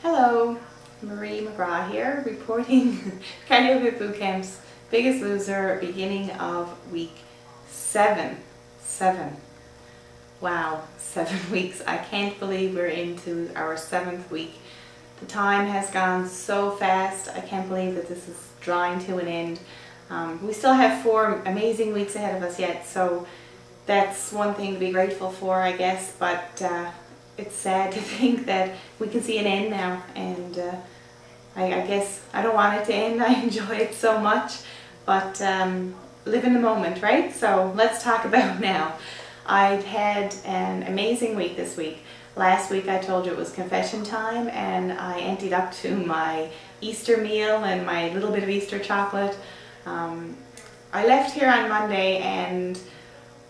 Hello, Marie McGrath here, reporting Cardio Fit Bootcamp's Biggest Loser, beginning of week 7. Wow, 7 weeks. I can't believe we're into our 7th week. The time has gone so fast. I can't believe that this is drawing to an end. We still have 4 amazing weeks ahead of us yet, so that's one thing to be grateful for, I guess, but it's sad to think that we can see an end now, and I guess I don't want it to end. I enjoy it so much, but live in the moment, right? So let's talk about now. I've had an amazing week this week. Last week I told you it was confession time, and I emptied up to my Easter meal and my little bit of Easter chocolate. I left here on Monday, and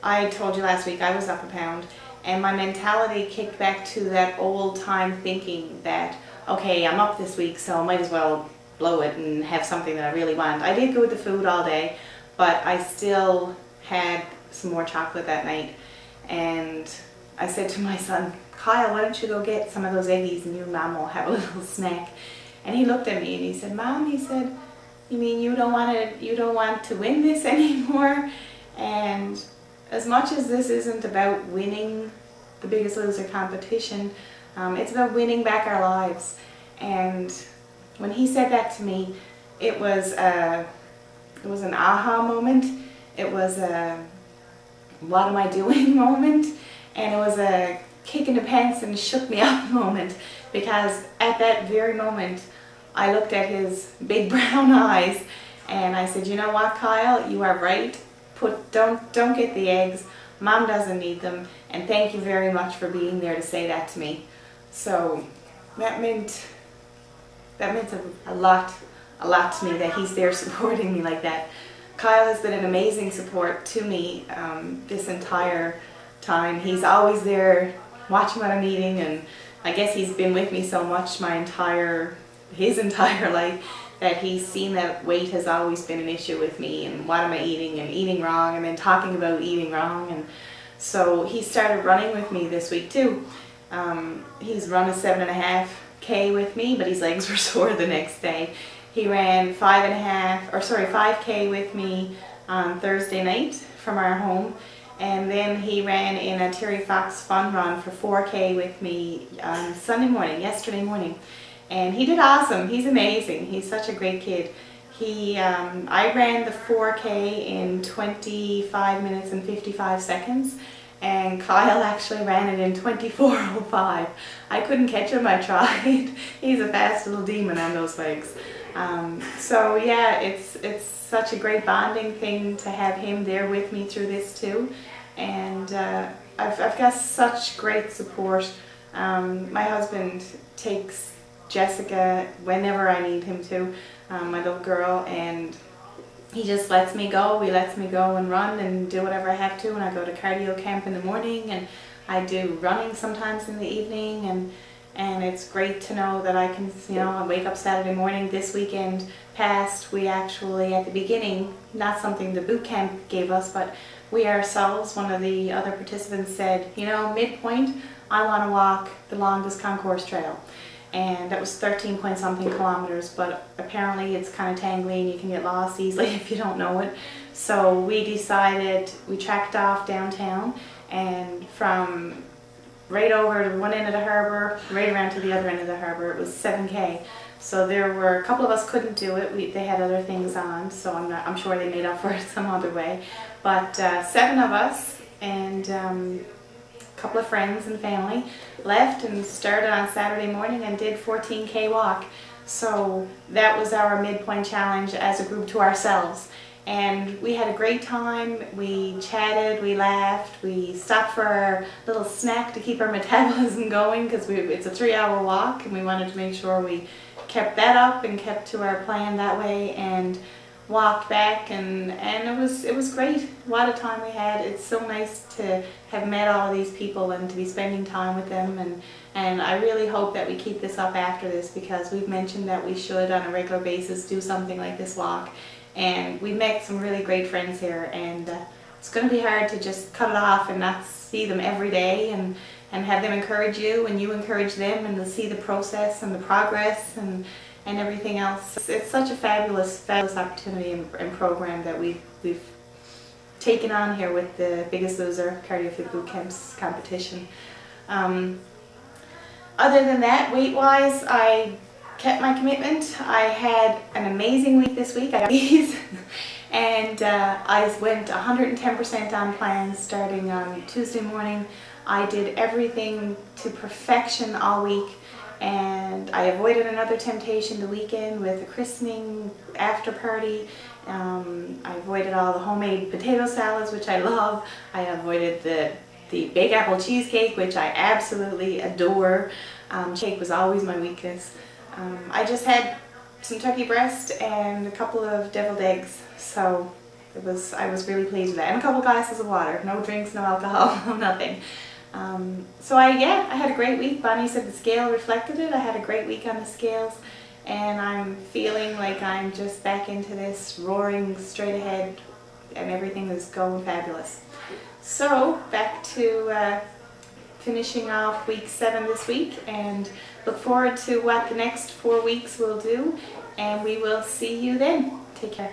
I told you last week I was up a pound, and my mentality kicked back to that old time thinking that, okay, I'm up this week, so I might as well blow it and have something that I really want. I did go with the food all day, but I still had some more chocolate that night, and I said to my son, Kyle, why don't you go get some of those eggies and you and Mom will have a little snack. And he looked at me and he said, Mom, he said, you mean you don't want to win this anymore? And as much as this isn't about winning the Biggest Loser competition, it's about winning back our lives. And when he said that to me, it was an aha moment. It was a what am I doing moment, and it was a kick in the pants and shook me up moment, because at that very moment I looked at his big brown eyes and I said, you know what, Kyle, you are right. Don't get the eggs. Mom doesn't need them, and thank you very much for being there to say that to me. So that meant a lot to me, that he's there supporting me like that. Kyle has been an amazing support to me this entire time. He's always there watching what I'm eating, and I guess he's been with me so much his entire life, that he's seen that weight has always been an issue with me, and what am I eating, and eating wrong, and then talking about eating wrong. And so he started running with me this week too. He's run a 7.5K with me, but his legs were sore the next day. He ran 5K with me on Thursday night from our home, and then he ran in a Terry Fox fun run for 4K with me on yesterday morning. And he did awesome. He's amazing. He's such a great kid. I ran the 4K in 25 minutes and 55 seconds, and Kyle actually ran it in 24:05. I couldn't catch him, I tried. He's a fast little demon on those legs. So yeah, it's such a great bonding thing to have him there with me through this too. And I've got such great support. My husband takes Jessica whenever I need him to, my little girl, and he just lets me go. He lets me go and run and do whatever I have to, and I go to cardio camp in the morning, and I do running sometimes in the evening, and it's great to know that I can, I wake up Saturday morning. This weekend past, we actually, at the beginning, not something the boot camp gave us, but we ourselves, one of the other participants said, midpoint, I want to walk the longest concourse trail. And that was 13 point something kilometers, but apparently it's kind of tangly and you can get lost easily if you don't know it. So we decided, we tracked off downtown, and from right over to one end of the harbor, right around to the other end of the harbor, it was 7K. So there were a couple of us couldn't do it. They had other things on, so I'm sure they made up for it some other way. But 7 of us, and couple of friends and family, left and started on Saturday morning and did 14K walk. So that was our midpoint challenge as a group to ourselves, and we had a great time. We chatted, we laughed, we stopped for our little snack to keep our metabolism going, because it's a 3-hour walk and we wanted to make sure we kept that up and kept to our plan that way, and walked back, and it was great. What a time we had. It's so nice to have met all of these people and to be spending time with them, and I really hope that we keep this up after this, because we've mentioned that we should on a regular basis do something like this walk, and we met some really great friends here, and it's going to be hard to just cut it off and not see them every day, and and have them encourage you and you encourage them, and to see the process and the progress and everything else. It's such a fabulous opportunity and program that we've taken on here with the Biggest Loser Cardio Fit Bootcamps competition. Other than that, weight-wise, I kept my commitment. I had an amazing week this week. I got these. And I went 110% on plan starting on Tuesday morning. I did everything to perfection all week, and I avoided another temptation the weekend with a christening after party. I avoided all the homemade potato salads, which I love. I avoided the baked apple cheesecake, which I absolutely adore. Cake was always my weakness. I just had some turkey breast and a couple of deviled eggs, so I was really pleased with that. And a couple glasses of water, no drinks, no alcohol, nothing. So I had a great week. Bonnie said the scale reflected it. I had a great week on the scales, and I'm feeling like I'm just back into this roaring straight ahead, and everything is going fabulous. So back to finishing off week 7 this week, and look forward to what the next 4 weeks will do, and we will see you then. Take care.